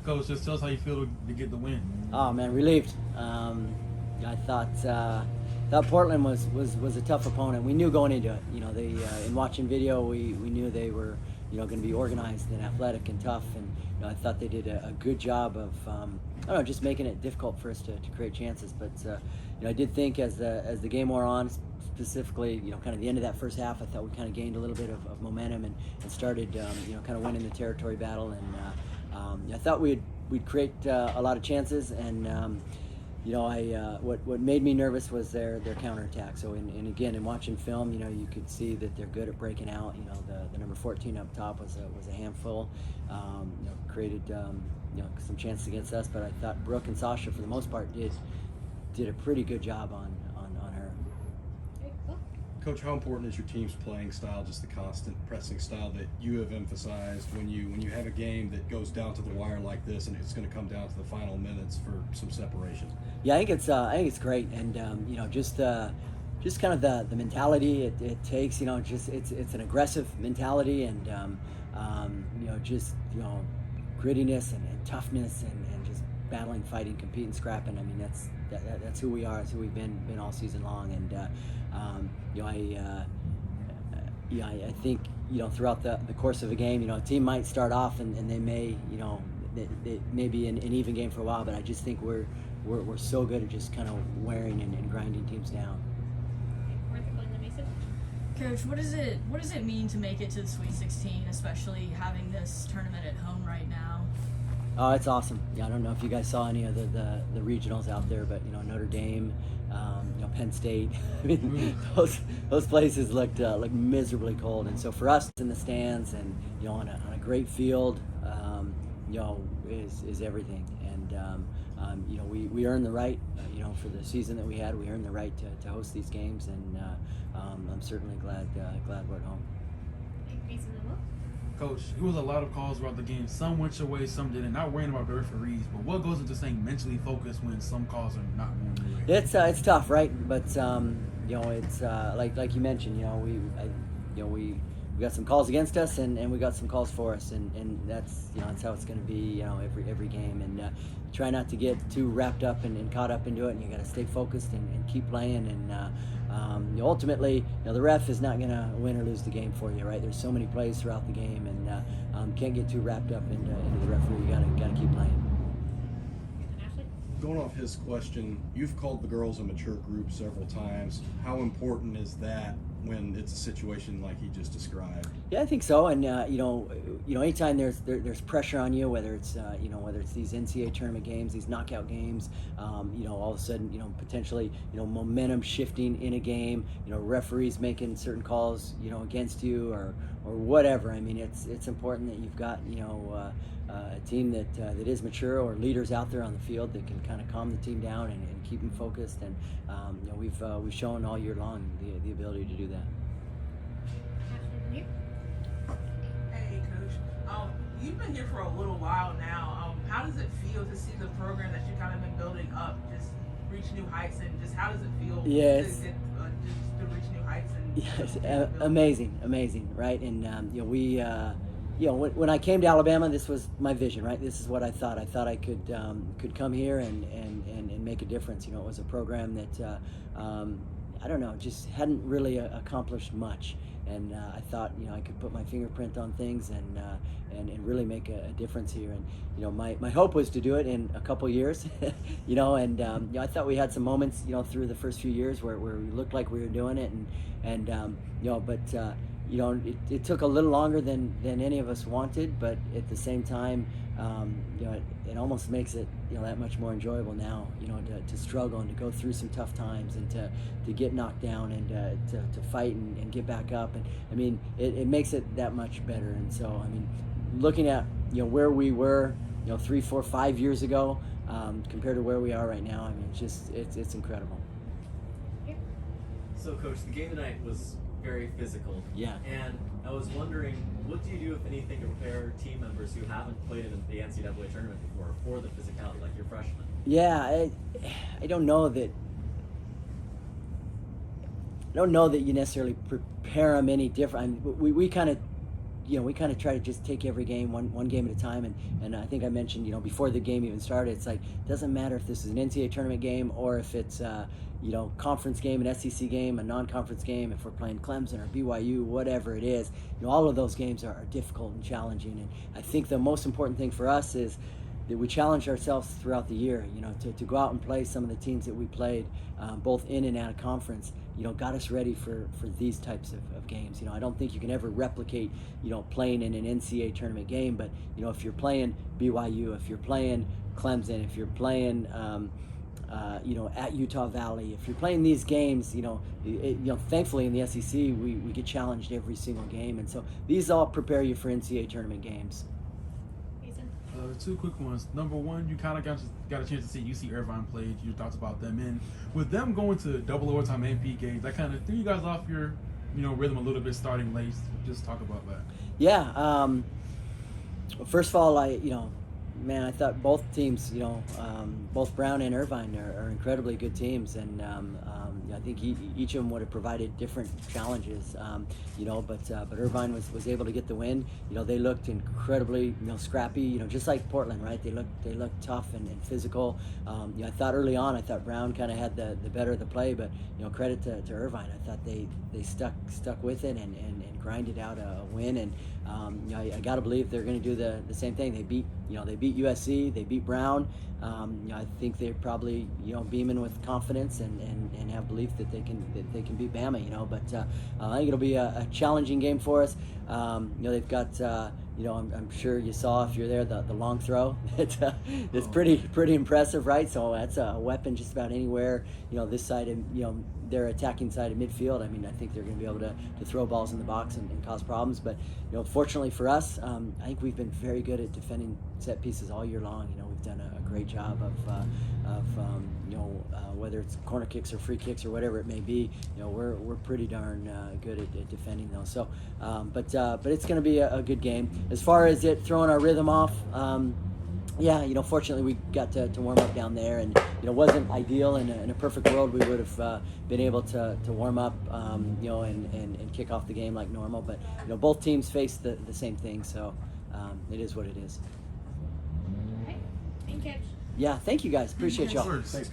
Coach, just tell us how you feel to get the win. Oh man, relieved. I thought Portland was a tough opponent. We knew going into it. You know, they in watching video, we knew they were going to be organized and athletic and tough. And I thought they did a good job of I don't know, just making it difficult for us to create chances. But I did think as the game wore on, specifically kind of the end of that first half, I thought we kind of gained a little bit of momentum and started kind of winning the territory battle. And I thought we'd create a lot of chances. And what made me nervous was their counterattack. So in watching film, you could see that they're good at breaking out. The number 14 up top was a handful. Created some chances against us, but I thought Brooke and Sasha for the most part did a pretty good job on her. Coach, how important is your team's playing style, just the constant pressing style that you have emphasized when you have a game that goes down to the wire like this, and it's going to come down to the final minutes for some separation? Yeah, I think it's great, and just kind of the mentality it takes. It's an aggressive mentality, and grittiness and toughness and just battling, fighting, competing, scrapping. I mean, that's who we are. That's who we've been all season long. And I think throughout the course of a game, a team might start off and they may they may be an even game for a while, but I just think we're so good at just kind of wearing and grinding teams down. Coach, what does it mean to make it to the Sweet 16, especially having this tournament at home right now? Oh, it's awesome. Yeah, I don't know if you guys saw any of the regionals out there, but Notre Dame, Penn State. I mean, those places looked miserably cold, and so for us in the stands and on a great field, is everything. And we earned the right, for the season that we had. We earned the right to host these games, and I'm certainly glad we're at home. Coach, it was a lot of calls throughout the game. Some went your way, some didn't. Not worrying about the referees, but what goes into staying mentally focused when some calls are not going your way? It's tough, right? But it's like you mentioned. We got some calls against us, and we got some calls for us, and that's how it's going to be every game. And try not to get too wrapped up and caught up into it. And you got to stay focused and keep playing. And ultimately, the ref is not going to win or lose the game for you, right? There's so many plays throughout the game, and can't get too wrapped up into the referee. You got to keep playing. Going off his question, you've called the girls a mature group several times. How important is that when it's a situation like he just described? Yeah, I think so. And anytime there's pressure on you, whether it's these NCAA tournament games, these knockout games, all of a sudden potentially momentum shifting in a game, referees making certain calls against you or whatever. I mean, it's important that you've got a team that is mature, or leaders out there on the field that can kind of calm the team down and keep them focused. And we've shown all year long the ability to do that. Hey, Coach. You've been here for a little while now. How does it feel to see the program that you've kind of been building up just reach new heights, and just how does it feel to reach new heights? And amazing, right? And when I came to Alabama, this was my vision, right? This is what I thought. I thought I could come here and make a difference. It was a program that I don't know, just hadn't really accomplished much, and I thought I could put my fingerprint on things and really make a difference here. And my hope was to do it in a couple years, and I thought we had some moments through the first few years where we looked like we were doing it, but it took a little longer than any of us wanted, but at the same time, it almost makes it that much more enjoyable now, to struggle and to go through some tough times and to get knocked down and to fight and get back up. And I mean, it makes it that much better. And so, I mean, looking at where we were 3, 4, 5 years ago compared to where we are right now, I mean, it's incredible. So, Coach, the game tonight was very physical. Yeah. And I was wondering, what do you do, if anything, to prepare team members who haven't played in the NCAA tournament before for the physicality, like your freshmen? Yeah, I don't know that you necessarily prepare them any different. I mean, we kind of we kind of try to just take every game one game at a time, and I think I mentioned, before the game even started, it's like, it doesn't matter if this is an NCAA tournament game or if it's conference game, an SEC game, a non-conference game, if we're playing Clemson or BYU, whatever it is, all of those games are difficult and challenging. And I think the most important thing for us is that we challenge ourselves throughout the year, to go out and play some of the teams that we played, both in and out of conference, got us ready for these types of games. I don't think you can ever replicate, playing in an NCAA tournament game, but, if you're playing BYU, if you're playing Clemson, if you're playing, at Utah Valley, if you're playing these games, thankfully in the SEC, we get challenged every single game. And so these all prepare you for NCAA tournament games. Two quick ones. Number one, you kind of got a chance to see UC Irvine play. Your thoughts about them, and with them going to double overtime MP games, that kind of threw you guys off your, rhythm a little bit starting late. Just talk about that. Yeah. Well, first of all, I thought both teams, both Brown and Irvine are incredibly good teams, and I think each of them would have provided different challenges, but Irvine was able to get the win. They looked incredibly, scrappy, just like Portland, right? They looked tough and physical. I thought early on, Brown kind of had the better of the play, but credit to Irvine. I thought they stuck with it and grinded out a win, and I got to believe they're going to do the same thing. They beat USC, they beat Brown. I think they're probably beaming with confidence and have belief that they can beat Bama. But I think it'll be a challenging game for us. They've got I'm sure you saw, if you're there, the long throw. It's pretty impressive, right? So that's a weapon just about anywhere. This side of their attacking side of midfield. I think they're going to be able to throw balls in the box and cause problems. But fortunately for us, I think we've been very good at defending set pieces all year long. We've done a great job of whether it's corner kicks or free kicks or whatever it may be. We're pretty darn good at defending those. So, but it's going to be a good game. As far as it throwing our rhythm off, fortunately we got to warm up down there, and wasn't ideal. In a perfect world, we would have been able to warm up, and kick off the game like normal. But both teams face the same thing, so it is what it is. Okay. Thank you. Yeah, thank you guys. Appreciate y'all. Thanks.